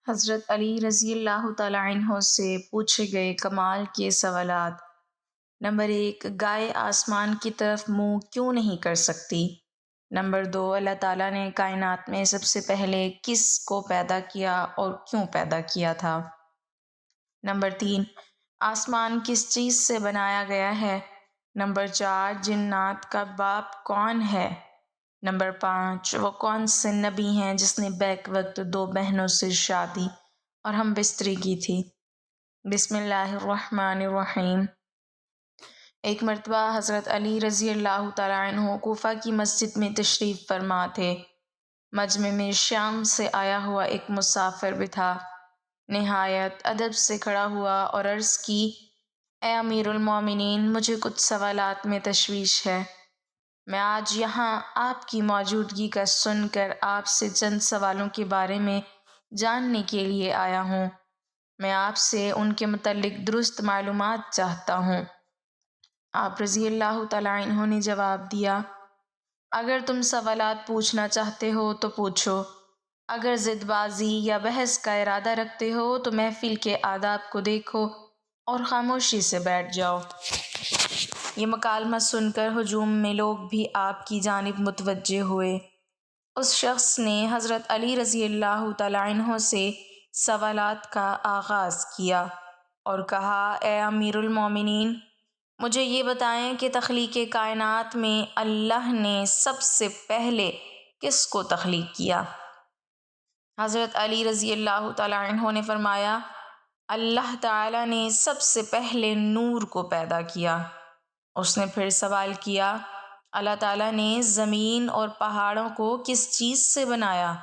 حضرت علی رضی اللہ تعالیٰ عنہ سے پوچھے گئے کمال کے سوالات۔ نمبر 1، گائے آسمان کی طرف منہ کیوں نہیں کر سکتی؟ نمبر 2، اللہ تعالیٰ نے کائنات میں سب سے پہلے کس کو پیدا کیا اور کیوں پیدا کیا تھا؟ نمبر 3، آسمان کس چیز سے بنایا گیا ہے؟ نمبر 4، جنات کا باپ کون ہے؟ نمبر 5، وہ کون سے نبی ہیں جس نے بیک وقت 2 بہنوں سے شادی اور ہم بستری کی تھی؟ بسم اللہ الرحمن الرحیم۔ ایک مرتبہ حضرت علی رضی اللہ تعالیٰ عنہ کوفہ کی مسجد میں تشریف فرما تھے۔ مجمع میں شام سے آیا ہوا ایک مسافر بھی تھا۔ نہایت ادب سے کھڑا ہوا اور عرض کی، اے امیر المومنین، مجھے کچھ سوالات میں تشویش ہے۔ میں آج یہاں آپ کی موجودگی کا سن کر آپ سے چند سوالوں کے بارے میں جاننے کے لیے آیا ہوں۔ میں آپ سے ان کے متعلق درست معلومات چاہتا ہوں۔ آپ رضی اللہ تعالیٰ عنہ نے جواب دیا، اگر تم سوالات پوچھنا چاہتے ہو تو پوچھو، اگر ضد بازی یا بحث کا ارادہ رکھتے ہو تو محفل کے آداب کو دیکھو اور خاموشی سے بیٹھ جاؤ۔ یہ مکالمہ سن کر ہجوم میں لوگ بھی آپ کی جانب متوجہ ہوئے۔ اس شخص نے حضرت علی رضی اللہ تعالیٰ عنہ سے سوالات کا آغاز کیا اور کہا، اے امیر المومنین، مجھے یہ بتائیں کہ تخلیق کائنات میں اللہ نے سب سے پہلے کس کو تخلیق کیا؟ حضرت علی رضی اللہ تعالیٰ عنہ نے فرمایا، اللہ تعالیٰ نے سب سے پہلے نور کو پیدا کیا۔ اس نے پھر سوال کیا، اللہ تعالیٰ نے زمین اور پہاڑوں کو کس چیز سے بنایا؟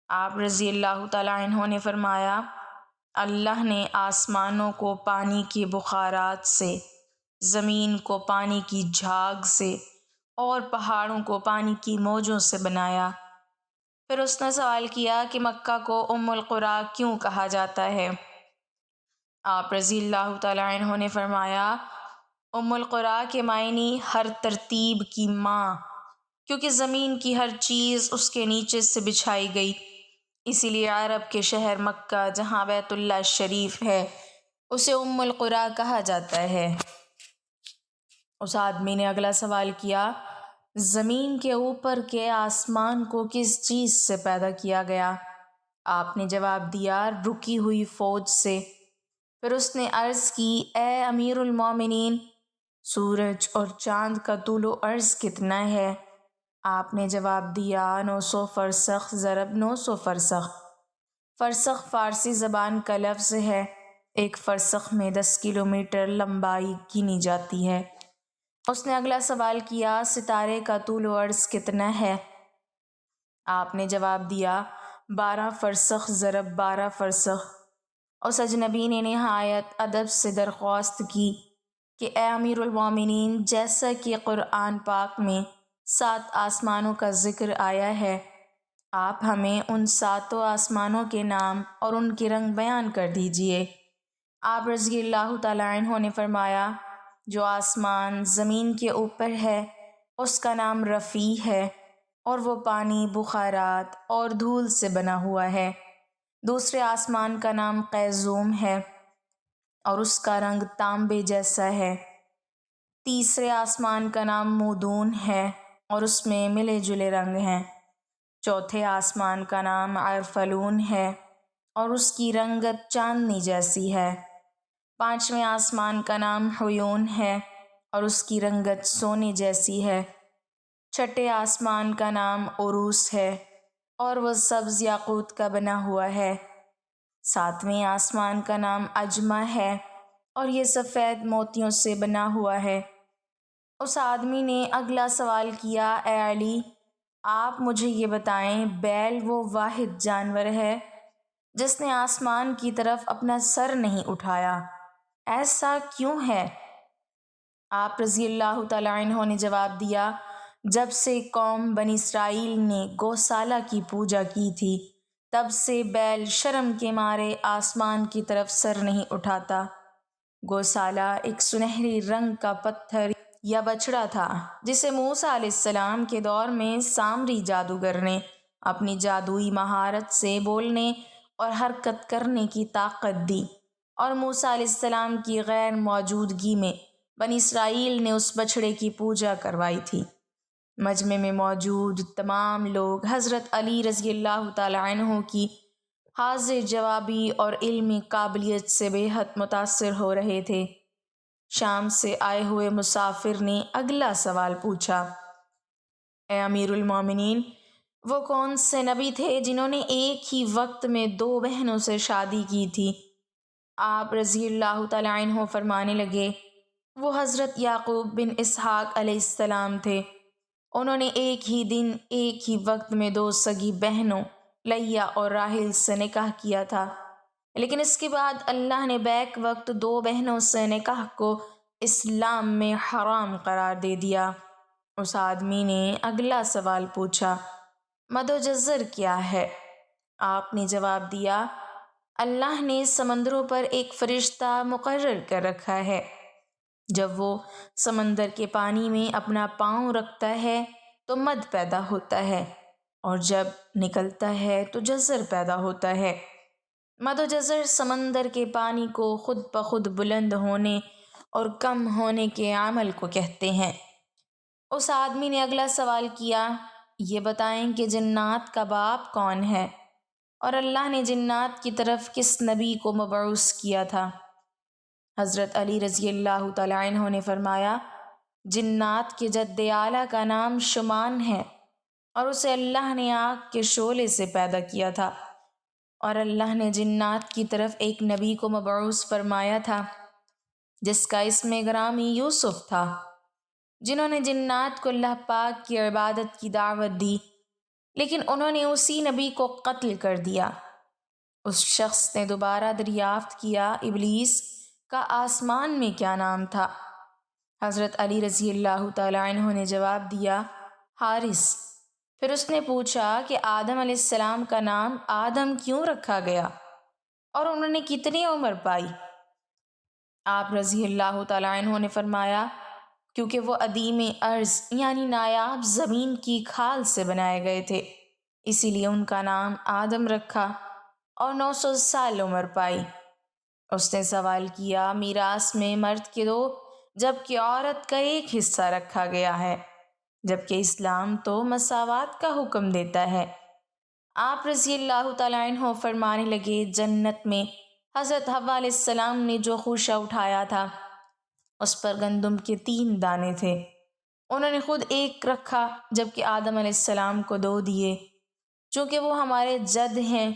آپ رضی اللہ تعالیٰ عنہ نے فرمایا، اللہ نے آسمانوں کو پانی کے بخارات سے، زمین کو پانی کی جھاگ سے اور پہاڑوں کو پانی کی موجوں سے بنایا۔ پھر اس نے سوال کیا کہ مکہ کو ام القریٰ کیوں کہا جاتا ہے؟ آپ رضی اللہ تعالیٰ عنہ نے فرمایا، ام القریٰ کے معنی ہر ترتیب کی ماں، کیونکہ زمین کی ہر چیز اس کے نیچے سے بچھائی گئی، اسی لیے عرب کے شہر مکہ جہاں بیت اللہ شریف ہے اسے ام القریٰ کہا جاتا ہے۔ اس آدمی نے اگلا سوال کیا، زمین کے اوپر کے آسمان کو کس چیز سے پیدا کیا گیا؟ آپ نے جواب دیا، رکی ہوئی فوج سے۔ پھر اس نے عرض کی، اے امیر المومنین، سورج اور چاند کا طول و عرض کتنا ہے؟ آپ نے جواب دیا، 900 فرسخ ضرب 900 فرسخ۔ فرسخ فارسی زبان کا لفظ ہے۔ ایک فرسخ میں 10 کلومیٹر لمبائی گنی جاتی ہے۔ اس نے اگلا سوال کیا، ستارے کا طول و عرض کتنا ہے؟ آپ نے جواب دیا، 12 فرسخ ضرب 12 فرسخ۔ اس اجنبی نے نہایت ادب سے درخواست کی کہ اے امیر المومنین، جیسا کہ قرآن پاک میں 7 آسمانوں کا ذکر آیا ہے، آپ ہمیں ان 7 آسمانوں کے نام اور ان کے رنگ بیان کر دیجئے۔ آپ رضی اللہ تعالیٰ عنہ نے فرمایا، جو آسمان زمین کے اوپر ہے اس کا نام رفیع ہے اور وہ پانی، بخارات اور دھول سے بنا ہوا ہے۔ دوسرے آسمان کا نام قیزوم ہے اور اس کا رنگ تانبے جیسا ہے۔ تیسرے آسمان کا نام مودون ہے اور اس میں ملے جلے رنگ ہیں۔ چوتھے آسمان کا نام عرفلون ہے اور اس کی رنگت چاندنی جیسی ہے۔ پانچویں آسمان کا نام حیون ہے اور اس کی رنگت سونے جیسی ہے۔ چھٹے آسمان کا نام عروس ہے اور وہ سبز یاقوت کا بنا ہوا ہے۔ ساتویں آسمان کا نام اجمہ ہے اور یہ سفید موتیوں سے بنا ہوا ہے۔ اس آدمی نے اگلا سوال کیا، اے علی، آپ مجھے یہ بتائیں، بیل وہ واحد جانور ہے جس نے آسمان کی طرف اپنا سر نہیں اٹھایا، ایسا کیوں ہے؟ آپ رضی اللہ تعالیٰ عنہ نے جواب دیا، جب سے قوم بنی اسرائیل نے گوسالہ کی پوجا کی تھی تب سے بیل شرم کے مارے آسمان کی طرف سر نہیں اٹھاتا۔ گوسالہ ایک سنہری رنگ کا پتھر یا بچڑا تھا جسے موسیٰ علیہ السلام کے دور میں سامری جادوگر نے اپنی جادوئی مہارت سے بولنے اور حرکت کرنے کی طاقت دی، اور موسیٰ علیہ السلام کی غیر موجودگی میں بنی اسرائیل نے اس بچھڑے کی پوجا کروائی تھی۔ مجمع میں موجود تمام لوگ حضرت علی رضی اللہ تعالی عنہ کی حاضر جوابی اور علمی قابلیت سے بے حد متاثر ہو رہے تھے۔ شام سے آئے ہوئے مسافر نے اگلا سوال پوچھا، اے امیر المومنین، وہ کون سے نبی تھے جنہوں نے ایک ہی وقت میں 2 بہنوں سے شادی کی تھی؟ آپ رضی اللہ تعالی عنہ فرمانے لگے، وہ حضرت یعقوب بن اسحاق علیہ السلام تھے۔ انہوں نے ایک ہی دن ایک ہی وقت میں 2 سگی بہنوں لیہ اور راحیل سے نکاح کیا تھا، لیکن اس کے بعد اللہ نے بیک وقت 2 بہنوں سے نکاح کو اسلام میں حرام قرار دے دیا۔ اس آدمی نے اگلا سوال پوچھا، مد و جزر کیا ہے؟ آپ نے جواب دیا، اللہ نے سمندروں پر ایک فرشتہ مقرر کر رکھا ہے، جب وہ سمندر کے پانی میں اپنا پاؤں رکھتا ہے تو مد پیدا ہوتا ہے، اور جب نکلتا ہے تو جزر پیدا ہوتا ہے۔ مد و جزر سمندر کے پانی کو خود بخود بلند ہونے اور کم ہونے کے عمل کو کہتے ہیں۔ اس آدمی نے اگلا سوال کیا، یہ بتائیں کہ جنات کا باپ کون ہے، اور اللہ نے جنات کی طرف کس نبی کو مبعوث کیا تھا؟ حضرت علی رضی اللہ تعالی عنہ نے فرمایا، جنات کے جد اعلیٰ کا نام شمان ہے، اور اسے اللہ نے آگ کے شعلے سے پیدا کیا تھا، اور اللہ نے جنات کی طرف ایک نبی کو مبعوث فرمایا تھا جس کا اسم گرامی یوسف تھا، جنہوں نے جنات کو اللہ پاک کی عبادت کی دعوت دی، لیکن انہوں نے اسی نبی کو قتل کر دیا۔ اس شخص نے دوبارہ دریافت کیا، ابلیس کا آسمان میں کیا نام تھا؟ حضرت علی رضی اللہ تعالی عنہ نے جواب دیا، حارث۔ پھر اس نے پوچھا کہ آدم علیہ السلام کا نام آدم کیوں رکھا گیا، اور انہوں نے کتنی عمر پائی؟ آپ رضی اللہ تعالی عنہ نے فرمایا، کیونکہ وہ عدیم ارض یعنی نایاب زمین کی کھال سے بنائے گئے تھے، اسی لیے ان کا نام آدم رکھا، اور 900 سال عمر پائی۔ اس نے سوال کیا، میراث میں مرد کے 2 جبکہ عورت کا 1 حصہ رکھا گیا ہے، جبکہ اسلام تو مساوات کا حکم دیتا ہے۔ آپ رضی اللہ تعالی عنہ فرمانے لگے، جنت میں حضرت حوا علیہ السلام نے جو خوشہ اٹھایا تھا اس پر گندم کے 3 دانے تھے، انہوں نے خود 1 رکھا جبکہ آدم علیہ السلام کو 2 دیے۔ چونکہ وہ ہمارے جد ہیں،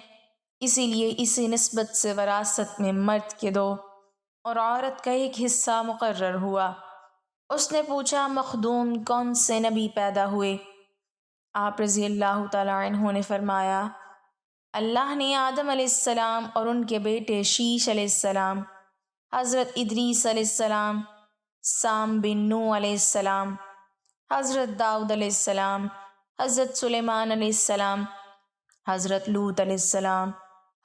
اسی لیے اسی نسبت سے وراثت میں مرد کے 2 اور عورت کا 1 حصہ مقرر ہوا۔ اس نے پوچھا، مخدوم کون سے نبی پیدا ہوئے؟ آپ رضی اللہ تعالی عنہ نے فرمایا، اللہ نے آدم علیہ السلام اور ان کے بیٹے شیش علیہ السلام، حضرت ادریس علیہ السلام، سام بن نوح علیہ السلام، حضرت داؤد علیہ السلام، حضرت سلیمان علیہ السلام، حضرت لوط علیہ السلام،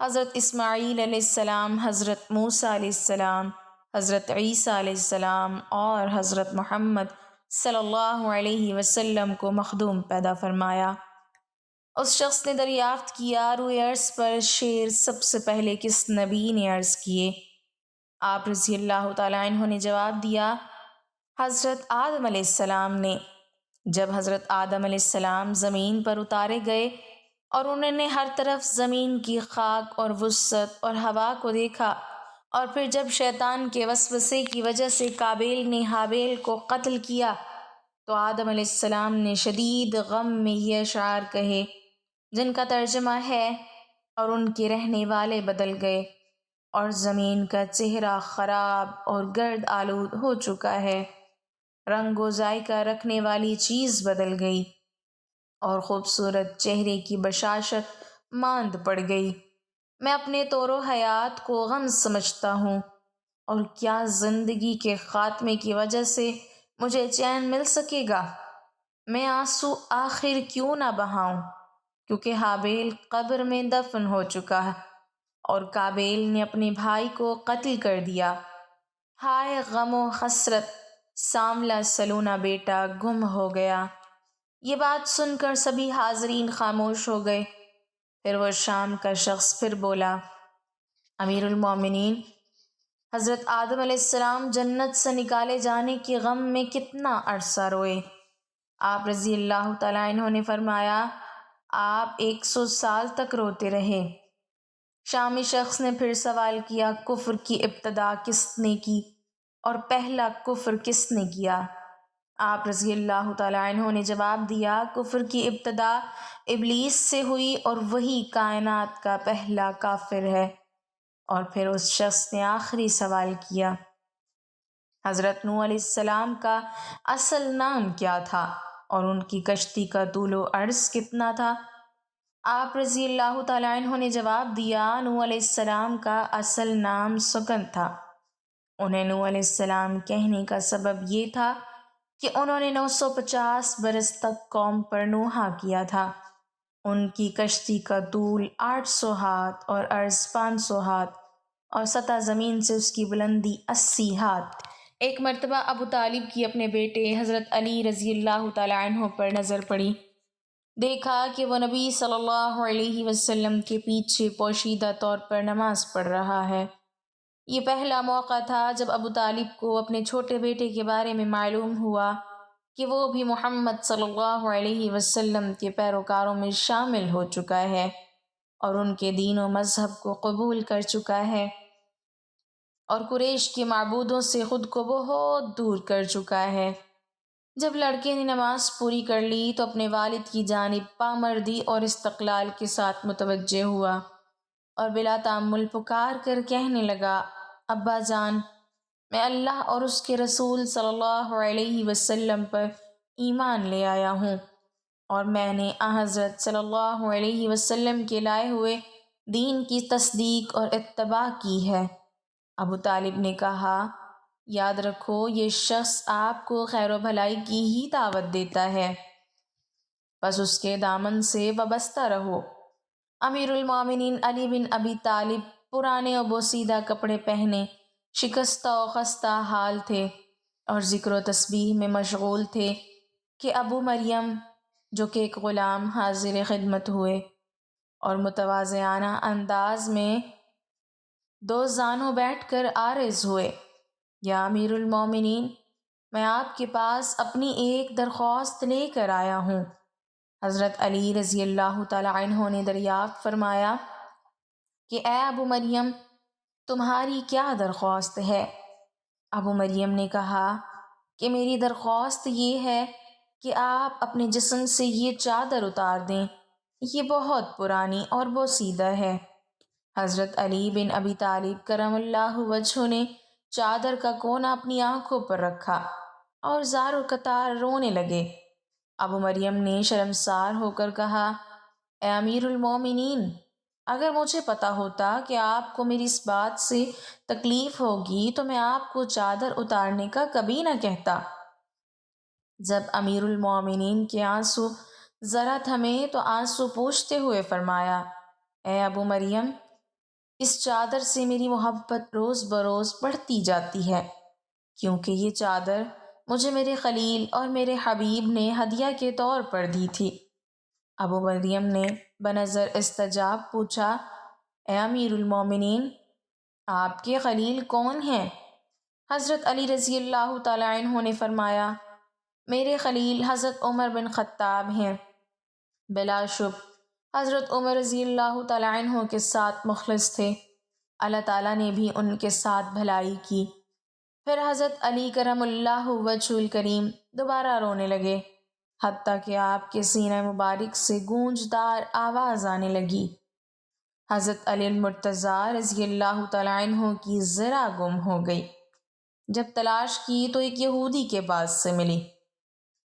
حضرت اسماعیل علیہ السلام، حضرت موسیٰ علیہ السلام، حضرت عیسیٰ علیہ السلام اور حضرت محمد صلی اللہ علیہ وسلم کو مخدوم پیدا فرمایا۔ اس شخص نے دریافت کیا، روئے عرض پر شیر سب سے پہلے کس نبی نے عرض کیے؟ آپ رضی اللہ تعالی عنہ نے جواب دیا، حضرت آدم علیہ السلام نے۔ جب حضرت آدم علیہ السلام زمین پر اتارے گئے اور انہوں نے ہر طرف زمین کی خاک اور وسعت اور ہوا کو دیکھا، اور پھر جب شیطان کے وسوسے کی وجہ سے قابیل نے حابیل کو قتل کیا تو آدم علیہ السلام نے شدید غم میں یہ اشعار کہے جن کا ترجمہ ہے، اور ان کے رہنے والے بدل گئے، اور زمین کا چہرہ خراب اور گرد آلود ہو چکا ہے، رنگ و ذائقہ رکھنے والی چیز بدل گئی، اور خوبصورت چہرے کی بشاشت ماند پڑ گئی۔ میں اپنے طور و حیات کو غم سمجھتا ہوں، اور کیا زندگی کے خاتمے کی وجہ سے مجھے چین مل سکے گا؟ میں آنسو آخر کیوں نہ بہاؤں، کیونکہ حابیل قبر میں دفن ہو چکا ہے اور قابیل نے اپنے بھائی کو قتل کر دیا۔ ہائے غم و حسرت، ساملا سلونا بیٹا گم ہو گیا۔ یہ بات سن کر سبھی حاضرین خاموش ہو گئے۔ پھر وہ شام کا شخص پھر بولا، امیر المومنین، حضرت آدم علیہ السلام جنت سے نکالے جانے کے غم میں کتنا عرصہ روئے؟ آپ رضی اللہ تعالیٰ عنہ نے فرمایا، آپ 100 سال تک روتے رہے۔ شامی شخص نے پھر سوال کیا، کفر کی ابتدا کس نے کی اور پہلا کفر کس نے کیا؟ آپ رضی اللہ تعالیٰ عنہ نے جواب دیا، کفر کی ابتدا ابلیس سے ہوئی اور وہی کائنات کا پہلا کافر ہے۔ اور پھر اس شخص نے آخری سوال کیا، حضرت نوح علیہ السلام کا اصل نام کیا تھا اور ان کی کشتی کا طول و عرض کتنا تھا؟ آپ رضی اللہ تعالیٰ عنہ نے جواب دیا، نوح علیہ السلام کا اصل نام سکن تھا۔ انہیں نوح علیہ السلام کہنے کا سبب یہ تھا کہ انہوں نے 950 برس تک قوم پر نوحہ کیا تھا۔ ان کی کشتی کا طول 800 ہاتھ اور عرض 500 ہاتھ اور سطح زمین سے اس کی بلندی 80 ہاتھ۔ ایک مرتبہ ابو طالب کی اپنے بیٹے حضرت علی رضی اللہ تعالیٰ عنہ پر نظر پڑی۔ دیکھا کہ وہ نبی صلی اللہ علیہ وسلم کے پیچھے پوشیدہ طور پر نماز پڑھ رہا ہے۔ یہ پہلا موقع تھا جب ابو طالب کو اپنے چھوٹے بیٹے کے بارے میں معلوم ہوا کہ وہ بھی محمد صلی اللہ علیہ وسلم کے پیروکاروں میں شامل ہو چکا ہے اور ان کے دین و مذہب کو قبول کر چکا ہے اور قریش کے معبودوں سے خود کو بہت دور کر چکا ہے۔ جب لڑکے نے نماز پوری کر لی تو اپنے والد کی جانب پامردی اور استقلال کے ساتھ متوجہ ہوا اور بلا تأمل پکار کر کہنے لگا، ابا جان، میں اللہ اور اس کے رسول صلی اللہ علیہ وسلم پر ایمان لے آیا ہوں اور میں نے حضرت صلی اللہ علیہ وسلم کے لائے ہوئے دین کی تصدیق اور اتباع کی ہے۔ ابو طالب نے کہا، یاد رکھو یہ شخص آپ کو خیر و بھلائی کی ہی دعوت دیتا ہے، بس اس کے دامن سے وابستہ رہو۔ امیر المومنین علی بن ابی طالب پرانے و بوسیدہ کپڑے پہنے شکستہ و خستہ حال تھے اور ذکر و تسبیح میں مشغول تھے کہ ابو مریم جو کہ ایک غلام حاضر خدمت ہوئے اور متواضعانہ انداز میں دو زانوں بیٹھ کر عارض ہوئے، یا امیر المومنین، میں آپ کے پاس اپنی ایک درخواست لے کر آیا ہوں۔ حضرت علی رضی اللہ تعالی عنہ نے دریافت فرمایا کہ اے ابو مریم، تمہاری کیا درخواست ہے؟ ابو مریم نے کہا کہ میری درخواست یہ ہے کہ آپ اپنے جسم سے یہ چادر اتار دیں، یہ بہت پرانی اور بوسیدہ ہے۔ حضرت علی بن ابی طالب کرم اللہ وجہہ نے چادر کا کونا اپنی آنکھوں پر رکھا اور زار و قطار رونے لگے۔ ابو مریم نے شرمسار ہو کر کہا، اے امیر المومنین، اگر مجھے پتا ہوتا کہ آپ کو میری اس بات سے تکلیف ہوگی تو میں آپ کو چادر اتارنے کا کبھی نہ کہتا۔ جب امیر المومنین کے آنسو ذرا تھمے تو آنسو پوچھتے ہوئے فرمایا، اے ابو مریم، اس چادر سے میری محبت روز بروز بڑھتی جاتی ہے، کیونکہ یہ چادر مجھے میرے خلیل اور میرے حبیب نے ہدیہ کے طور پر دی تھی۔ ابو مریم نے بنظر استجاب پوچھا، اے امیر المومنین، آپ کے خلیل کون ہیں؟ حضرت علی رضی اللہ تعالی عنہ نے فرمایا، میرے خلیل حضرت عمر بن خطاب ہیں۔ بلا شبہ حضرت عمر رضی اللہ تعالی عنہ کے ساتھ مخلص تھے، اللہ تعالیٰ نے بھی ان کے ساتھ بھلائی کی۔ پھر حضرت علی کرم اللہ وجہ الکریم دوبارہ رونے لگے، حتیٰ کہ آپ کے سینہ مبارک سے گونجدار آواز آنے لگی۔ حضرت علی المرتضیٰ رضی اللہ تعالی عنہ کی زرہ گم ہو گئی۔ جب تلاش کی تو ایک یہودی کے پاس سے ملی۔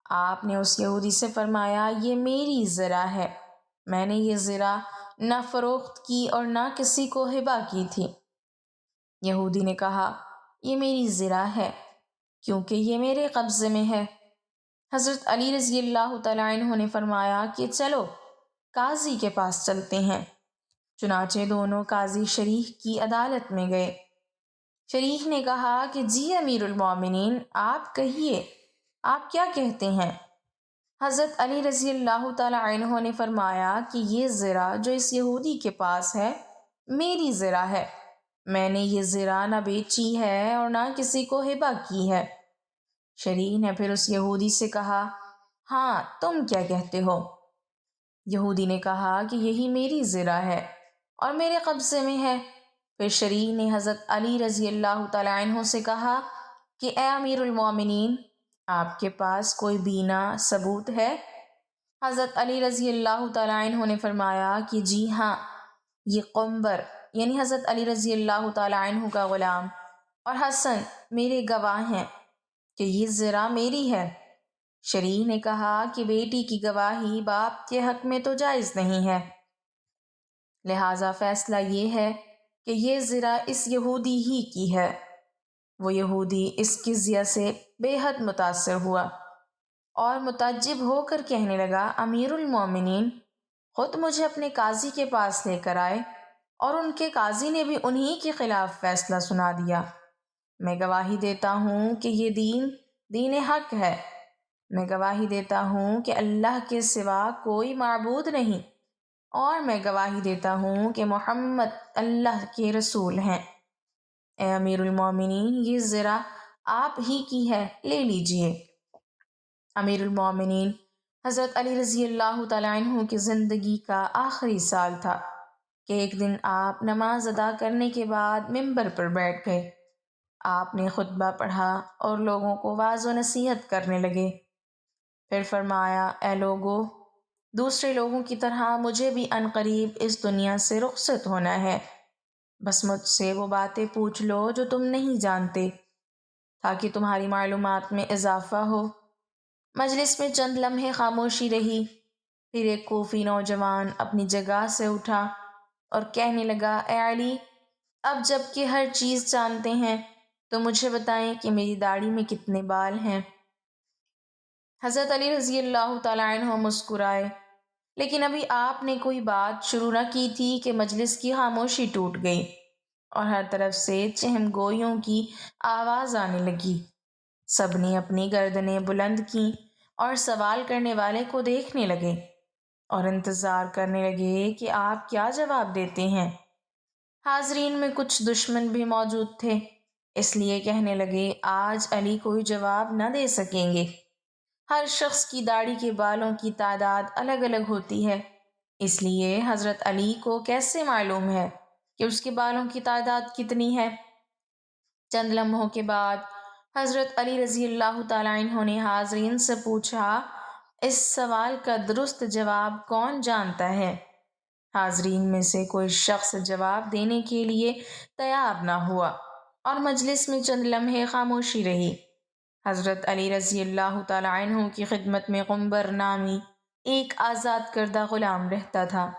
آپ نے اس یہودی سے فرمایا، یہ میری زرہ ہے، میں نے یہ زرہ نہ فروخت کی اور نہ کسی کو ہبہ کی تھی۔ یہودی نے کہا، یہ میری زرہ ہے کیونکہ یہ میرے قبضے میں ہے۔ حضرت علی رضی اللہ تعالی عنہ نے فرمایا کہ چلو قاضی کے پاس چلتے ہیں۔ چنانچہ دونوں قاضی شریح کی عدالت میں گئے۔ شریح نے کہا کہ جی امیر المومنین، آپ کہیے، آپ کیا کہتے ہیں؟ حضرت علی رضی اللہ تعالیٰ عنہ نے فرمایا کہ یہ زرہ جو اس یہودی کے پاس ہے میری زرہ ہے، میں نے یہ زرہ نہ بیچی ہے اور نہ کسی کو ہبہ کی ہے۔ شریح نے پھر اس یہودی سے کہا، ہاں تم کیا کہتے ہو؟ یہودی نے کہا کہ یہی میری زرہ ہے اور میرے قبضے میں ہے۔ پھر شریح نے حضرت علی رضی اللہ تعالیٰ عنہ سے کہا کہ اے امیر المومنین، آپ کے پاس کوئی بینا ثبوت ہے؟ حضرت علی رضی اللہ تعالیٰ عنہ نے فرمایا کہ جی ہاں، یہ قنبر یعنی حضرت علی رضی اللہ تعالیٰ عنہ کا غلام اور حسن میرے گواہ ہیں کہ یہ زرہ میری ہے۔ شریح نے کہا کہ بیٹی کی گواہی باپ کے حق میں تو جائز نہیں ہے، لہٰذا فیصلہ یہ ہے کہ یہ زرہ اس یہودی ہی کی ہے۔ وہ یہودی اس قضیہ سے بے حد متاثر ہوا اور متعجب ہو کر کہنے لگا، امیر المومنین، خود مجھے اپنے قاضی کے پاس لے کر آئے اور ان کے قاضی نے بھی انہی کے خلاف فیصلہ سنا دیا۔ میں گواہی دیتا ہوں کہ یہ دین حق ہے، میں گواہی دیتا ہوں کہ اللہ کے سوا کوئی معبود نہیں، اور میں گواہی دیتا ہوں کہ محمد اللہ کے رسول ہیں۔ اے امیر المومنین، یہ زرہ آپ ہی کی ہے، لے لیجئے۔ امیر المومنین حضرت علی رضی اللہ تعالیٰ عنہ کی زندگی کا آخری سال تھا کہ ایک دن آپ نماز ادا کرنے کے بعد ممبر پر بیٹھ گئے۔ آپ نے خطبہ پڑھا اور لوگوں کو واعظ و نصیحت کرنے لگے۔ پھر فرمایا، اے لوگو، دوسرے لوگوں کی طرح مجھے بھی عنقریب اس دنیا سے رخصت ہونا ہے، بس مجھ سے وہ باتیں پوچھ لو جو تم نہیں جانتے تاکہ تمہاری معلومات میں اضافہ ہو۔ مجلس میں چند لمحے خاموشی رہی، پھر ایک کوفی نوجوان اپنی جگہ سے اٹھا اور کہنے لگا، اے علی، اب جب کہ ہر چیز جانتے ہیں تو مجھے بتائیں کہ میری داڑھی میں کتنے بال ہیں؟ حضرت علی رضی اللہ تعالیٰ عنہ مسکرائے، لیکن ابھی آپ نے کوئی بات شروع نہ کی تھی کہ مجلس کی خاموشی ٹوٹ گئی اور ہر طرف سے چہم گوئیوں کی آواز آنے لگی۔ سب نے اپنی گردنیں بلند کیں اور سوال کرنے والے کو دیکھنے لگے اور انتظار کرنے لگے کہ آپ کیا جواب دیتے ہیں۔ حاضرین میں کچھ دشمن بھی موجود تھے، اس لیے کہنے لگے، آج علی کوئی جواب نہ دے سکیں گے۔ ہر شخص کی داڑھی کے بالوں کی تعداد الگ الگ ہوتی ہے، اس لیے حضرت علی کو کیسے معلوم ہے کہ اس کے بالوں کی تعداد کتنی ہے؟ چند لمحوں کے بعد حضرت علی رضی اللہ تعالیٰ عنہ نے حاضرین سے پوچھا، اس سوال کا درست جواب کون جانتا ہے؟ حاضرین میں سے کوئی شخص جواب دینے کے لیے تیار نہ ہوا اور مجلس میں چند لمحے خاموشی رہی۔ حضرت علی رضی اللہ تعالیٰ عنہ کی خدمت میں قنبر نامی ایک آزاد کردہ غلام رہتا تھا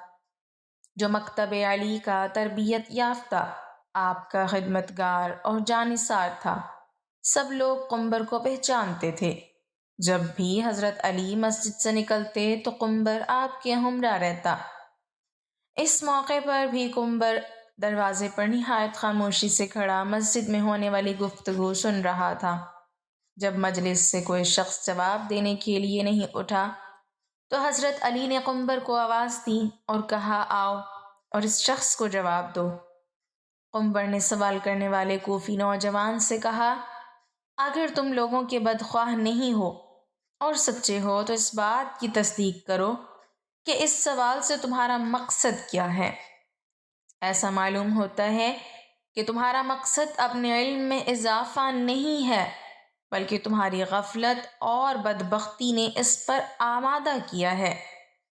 جو مکتب علی کا تربیت یافتہ آپ کا خدمتگار اور جانثار تھا۔ سب لوگ قنبر کو پہچانتے تھے۔ جب بھی حضرت علی مسجد سے نکلتے تو قنبر آپ کے ہمراہ رہتا۔ اس موقع پر بھی قنبر دروازے پر نہایت خاموشی سے کھڑا مسجد میں ہونے والی گفتگو سن رہا تھا۔ جب مجلس سے کوئی شخص جواب دینے کے لیے نہیں اٹھا تو حضرت علی نے قنبر کو آواز دی اور کہا، آؤ اور اس شخص کو جواب دو۔ قنبر نے سوال کرنے والے کوفی نوجوان سے کہا، اگر تم لوگوں کے بدخواہ نہیں ہو اور سچے ہو تو اس بات کی تصدیق کرو کہ اس سوال سے تمہارا مقصد کیا ہے۔ ایسا معلوم ہوتا ہے کہ تمہارا مقصد اپنے علم میں اضافہ نہیں ہے، بلکہ تمہاری غفلت اور بدبختی نے اس پر آمادہ کیا ہے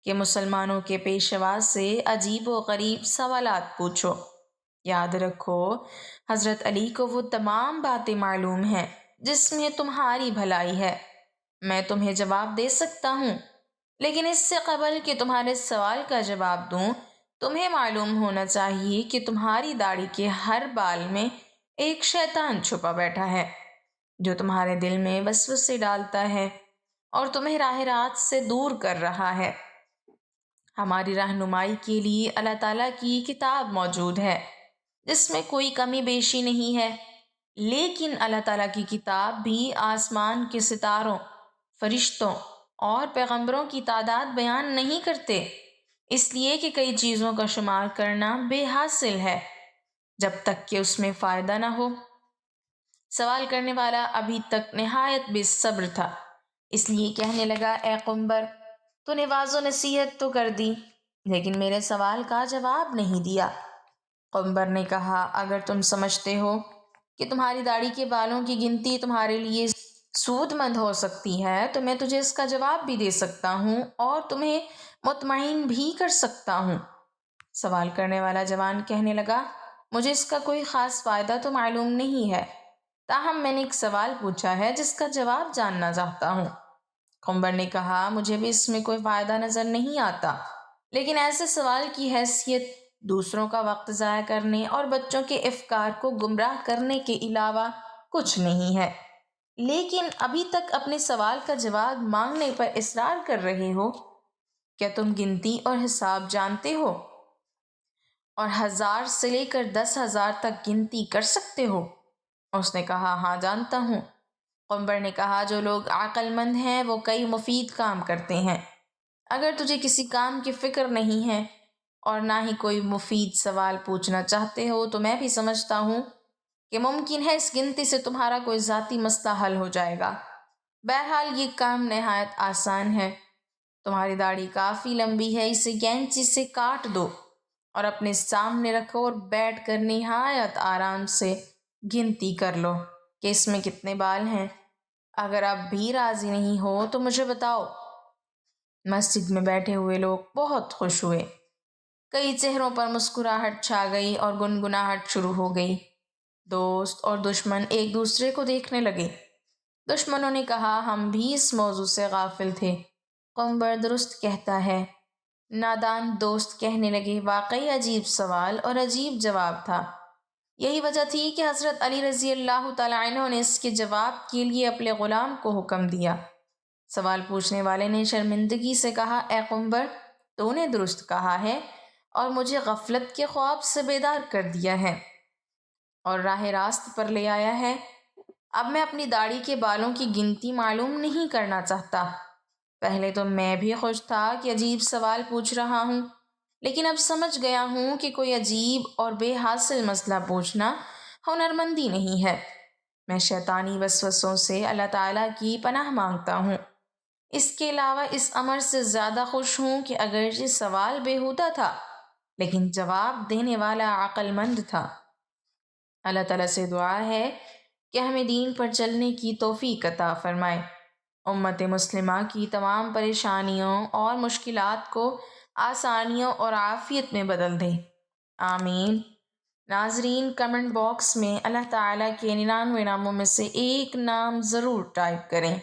کہ مسلمانوں کے پیشوا سے عجیب و غریب سوالات پوچھو۔ یاد رکھو، حضرت علی کو وہ تمام باتیں معلوم ہیں جس میں تمہاری بھلائی ہے۔ میں تمہیں جواب دے سکتا ہوں، لیکن اس سے قبل کہ تمہارے سوال کا جواب دوں، تمہیں معلوم ہونا چاہیے کہ تمہاری داڑھی کے ہر بال میں ایک شیطان چھپا بیٹھا ہے جو تمہارے دل میں وسوسے ڈالتا ہے اور تمہیں راہ راست سے دور کر رہا ہے۔ ہماری رہنمائی کے لیے اللہ تعالیٰ کی کتاب موجود ہے جس میں کوئی کمی بیشی نہیں ہے، لیکن اللہ تعالیٰ کی کتاب بھی آسمان کے ستاروں، فرشتوں اور پیغمبروں کی تعداد بیان نہیں کرتے، اس لیے کہ کئی چیزوں کا شمار کرنا بے حاصل ہے جب تک کہ اس میں فائدہ نہ ہو۔ سوال کرنے والا ابھی تک نہایت بے صبر تھا، اس لیے کہنے لگا، اے قنبر، تو نے واض و نصیحت تو کر دی لیکن میرے سوال کا جواب نہیں دیا۔ قنبر نے کہا، اگر تم سمجھتے ہو کہ تمہاری داڑھی کے بالوں کی گنتی تمہارے لیے سود مند ہو سکتی ہے تو میں تجھے اس کا جواب بھی دے سکتا ہوں اور تمہیں مطمئن بھی کر سکتا ہوں۔ سوال کرنے والا جوان کہنے لگا، مجھے اس کا کوئی خاص فائدہ تو معلوم نہیں ہے، تاہم میں نے ایک سوال پوچھا ہے جس کا جواب جاننا چاہتا ہوں۔ قنبر نے کہا، مجھے بھی اس میں کوئی فائدہ نظر نہیں آتا، لیکن ایسے سوال کی حیثیت دوسروں کا وقت ضائع کرنے اور بچوں کے افکار کو گمراہ کرنے کے علاوہ کچھ نہیں ہے۔ لیکن ابھی تک اپنے سوال کا جواب مانگنے پر اصرار کر رہے ہو۔ کیا تم گنتی اور حساب جانتے ہو اور 1000 سے لے کر 10,000 تک گنتی کر سکتے ہو؟ اس نے کہا، ہاں جانتا ہوں۔ قنبر نے کہا، جو لوگ عقل مند ہیں وہ کئی مفید کام کرتے ہیں۔ اگر تجھے کسی کام کی فکر نہیں ہے اور نہ ہی کوئی مفید سوال پوچھنا چاہتے ہو تو میں بھی سمجھتا ہوں کہ ممکن ہے اس گنتی سے تمہارا کوئی ذاتی مسئلہ حل ہو جائے گا۔ بہرحال یہ کام نہایت آسان ہے۔ تمہاری داڑھی کافی لمبی ہے، اسے کینچی سے کاٹ دو اور اپنے سامنے رکھو اور بیٹھ کر نہایت آرام سے گنتی کر لو کہ اس میں کتنے بال ہیں۔ اگر اب بھی راضی نہیں ہو تو مجھے بتاؤ۔ مسجد میں بیٹھے ہوئے لوگ بہت خوش ہوئے، کئی چہروں پر مسکراہٹ چھا گئی اور گنگناہٹ شروع ہو گئی۔ دوست اور دشمن ایک دوسرے کو دیکھنے لگے۔ دشمنوں نے کہا، ہم بھی اس موضوع سے غافل تھے۔ قنبر درست کہتا ہے۔ نادان دوست کہنے لگے، واقعی عجیب سوال اور عجیب جواب تھا۔ یہی وجہ تھی کہ حضرت علی رضی اللہ تعالیٰ عنہ نے اس کے جواب کے لیے اپنے غلام کو حکم دیا۔ سوال پوچھنے والے نے شرمندگی سے کہا، اے قنبر، تو نے درست کہا ہے اور مجھے غفلت کے خواب سے بیدار کر دیا ہے اور راہ راست پر لے آیا ہے۔ اب میں اپنی داڑھی کے بالوں کی گنتی معلوم نہیں کرنا چاہتا۔ پہلے تو میں بھی خوش تھا کہ عجیب سوال پوچھ رہا ہوں، لیکن اب سمجھ گیا ہوں کہ کوئی عجیب اور بے حاصل مسئلہ پوچھنا ہنرمندی نہیں ہے۔ میں شیطانی وسوسوں سے اللہ تعالیٰ کی پناہ مانگتا ہوں۔ اس کے علاوہ اس امر سے زیادہ خوش ہوں کہ اگرچہ سوال بیہودہ تھا لیکن جواب دینے والا عقل مند تھا۔ اللہ تعالیٰ سے دعا ہے کہ ہمیں دین پر چلنے کی توفیق عطا فرمائے، امت مسلمہ کی تمام پریشانیوں اور مشکلات کو آسانیوں اور عافیت میں بدل دے، آمین۔ ناظرین، کمنٹ باکس میں اللہ تعالیٰ کے 99 ناموں میں سے ایک نام ضرور ٹائپ کریں۔